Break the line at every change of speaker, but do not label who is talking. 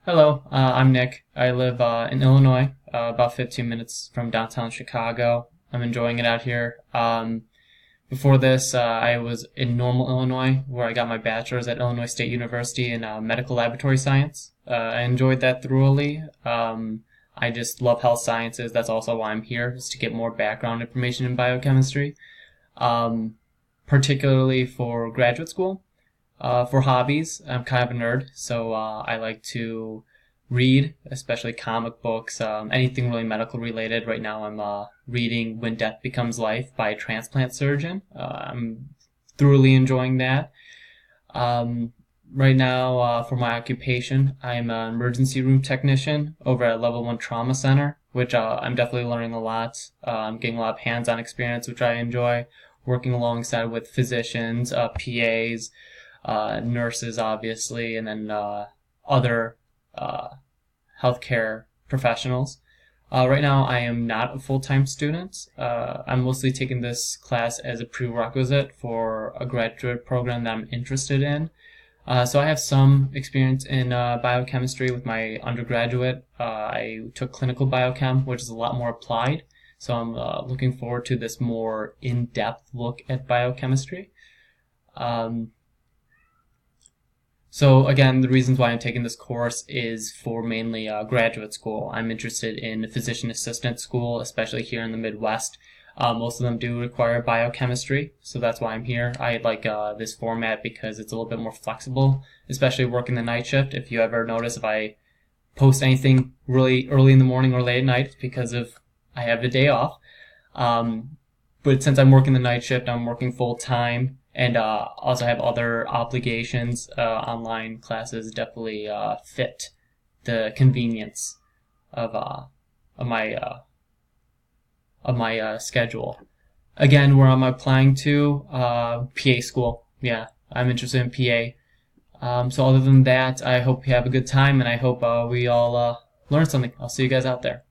Hello, I'm Nick. I live in Illinois, about 15 minutes from downtown Chicago. I'm enjoying it out here. Before this, I was in Normal, Illinois, where I got my bachelor's at Illinois State University in medical laboratory science. I enjoyed that thoroughly. I just love health sciences. That's also why I'm here, is to get more background information in biochemistry, um, particularly for graduate school. For hobbies, I'm kind of a nerd, so I like to read, especially comic books, anything really medical related. Right now, I'm reading When Death Becomes Life by a transplant surgeon. I'm thoroughly enjoying that. Um, right now, for my occupation, I'm an emergency room technician over at Level 1 Trauma Center, which I'm definitely learning a lot. I'm getting a lot of hands-on experience, which I enjoy, working alongside with physicians, PAs, nurses, obviously, and then other uh, healthcare professionals. Right now, I am not a full-time student. I'm mostly taking this class as a prerequisite for a graduate program that I'm interested in. So I have some experience in biochemistry with my undergraduate. I took clinical biochem, which is a lot more applied. So I'm looking forward to this more in-depth look at biochemistry. Um, so again, the reasons why I'm taking this course is for mainly graduate school. I'm interested in physician assistant school, especially here in the Midwest. Most of them do require biochemistry, so that's why I'm here. I like this format because it's a little bit more flexible, especially working the night shift. If you ever notice if I post anything really early in the morning or late at night, it's because of I have the day off. But since I'm working the night shift, I'm working full time, and also have other obligations. Online classes definitely fit the convenience of uh, of my schedule. Again, where I'm applying to PA school. Yeah, I'm interested in PA. So other than that, I hope you have a good time, and I hope we all learn something. I'll see you guys out there.